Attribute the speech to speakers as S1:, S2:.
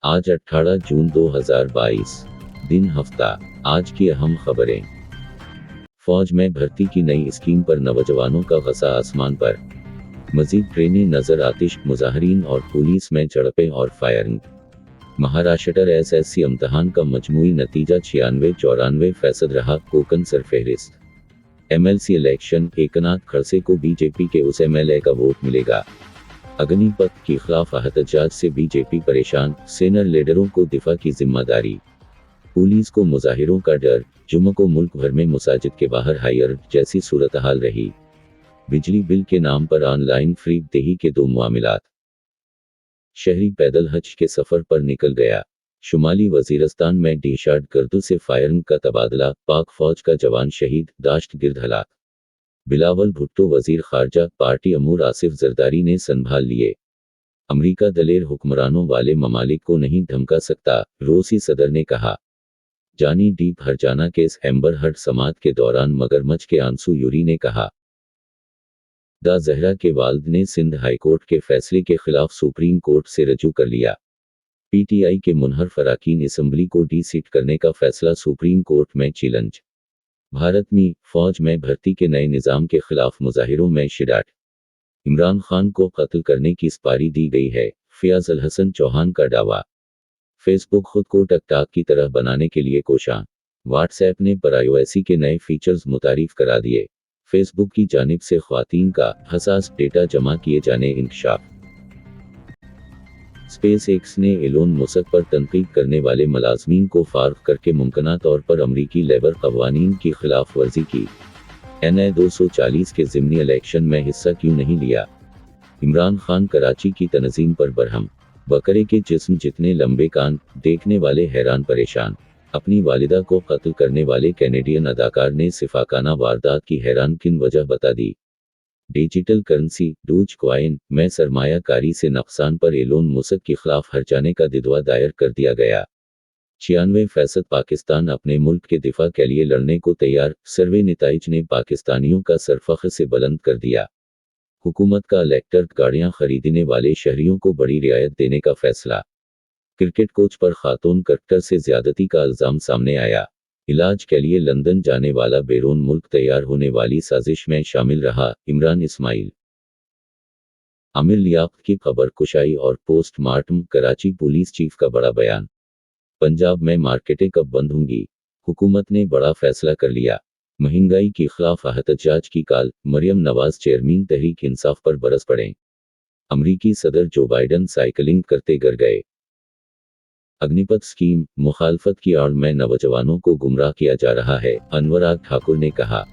S1: आज 18 जून 2022 दिन हफ्ता। आज की अहम खबरें। फौज में भर्ती की नई स्कीम पर नौजवानों का गसा आसमान पर। मजीद ट्रेनी नजर आतिश मुजाहरीन और पुलिस में झड़पें और फायरिंग। महाराष्ट्र एसएससी इम्तहान का मजमूई नतीजा 96-94% रहा। कोकन सरफहरिस्त। एमएलसी इलेक्शन, एकनाथ खड़से को बीजेपी के उस एमएलए का वोट मिलेगा। अग्निपथ के खिलाफ एहतजाज से बीजेपी परेशान, सीनियर लीडरों को दिफा की जिम्मेदारी। पुलिस को मुजाहिरों का डर, जुम्मे को मुल्क भर में मसाजिद के बाहर हाई अलर्ट जैसी सूरत हाल रही। बिजली बिल के नाम पर ऑनलाइन फ्री देही के दो मामलात। शहरी पैदल हज के सफर पर निकल गया। शुमाली वजीरस्तान में डीशार्ड गर्दू से फायरिंग का तबादला, पाक फौज का जवान शहीद, दाश्त गिर्द हलाक। बिलावल भुट्टो वजीर खारजा, पार्टी अमूर आसिफ जरदारी ने संभाल लिए। अमेरिका दलेर हुक्मरानों वाले ममालिक को नहीं धमका सकता, रूसी सदर ने कहा। जानी डीप हरजाना केस, एम्बर हर्ड समात के दौरान मगरमच्छ के आंसू, यूरी ने कहा। दा जहरा के वालिद ने सिंध हाईकोर्ट के फैसले के खिलाफ सुप्रीम कोर्ट से रजू कर लिया। पीटीआई के मुनहरफ अरकान असम्बली को डी सीट करने का फैसला सुप्रीम कोर्ट में चैलेंज। भारत में फौज में भर्ती के नए निज़ाम के खिलाफ मुजाहिरों में शिराट। इमरान खान को कत्ल करने की सुपारी दी गई है, फयाज अल हसन चौहान का दावा। फेसबुक खुद को टिकटॉक की तरह बनाने के लिए कोशां। व्हाट्सएप ने प्राइवेसी के नए फीचर्स मुतारिफ करा दिए। फेसबुक की जानिब से ख्वातीन का हसास डेटा जमा किए जाने इंकशाफ। स्पेस एक्स ने एलोन मस्क पर तनकीद करने वाले मुलाजमीन को फार्ग करके मुमकिना तौर पर अमरीकी लेबर कवानीन की खिलाफ वर्जी की। NA 240 के ज़िमनी इलेक्शन में हिस्सा क्यों नहीं लिया? इमरान खान कराची की तनजीम पर बरहम। बकरे के जिस्म जितने लंबे कान, देखने वाले हैरान परेशान। अपनी वालिदा को कत्ल करने वाले कैनेडियन अदाकार ने सिफाकाना वारदात की हैरानकुन वजह बता दी। डिजिटल करेंसी डोज कॉइन में सरमायाकारी से नुकसान पर एलोन मस्क के खिलाफ हर्जाने का दिदवा दायर कर दिया गया। 96% पाकिस्तान अपने मुल्क के दिफा के लिए लड़ने को तैयार, सर्वे नतीजे ने पाकिस्तानियों का सर फख्र से बुलंद कर दिया। हुकूमत का इलेक्ट्रिक गाड़ियां खरीदने वाले शहरियों को बड़ी रियायत देने का फैसला। क्रिकेट कोच पर खातून क्रिकेटर से ज्यादती का इल्जाम सामने आया। इलाज के लिए लंदन जाने वाला बैरून मुल्क तैयार होने वाली साजिश में शामिल रहा। इमरान इस्माइल। आमिर लियाकत की खबर कुशाई और पोस्टमार्टम, कराची पुलिस चीफ का बड़ा बयान। पंजाब में मार्केटें कब बंद होंगी? हुकूमत ने बड़ा फैसला कर लिया। महंगाई के खिलाफ एहतजाज की काल, मरियम नवाज चेयरमैन तहरीक इंसाफ पर बरस पड़े। अमरीकी सदर जो बाइडन साइकिलिंग करते गिर गए। अग्निपथ स्कीम, मुखालफत की आड़ में नौजवानों को गुमराह किया जा रहा है, अनुराग ठाकुर ने कहा।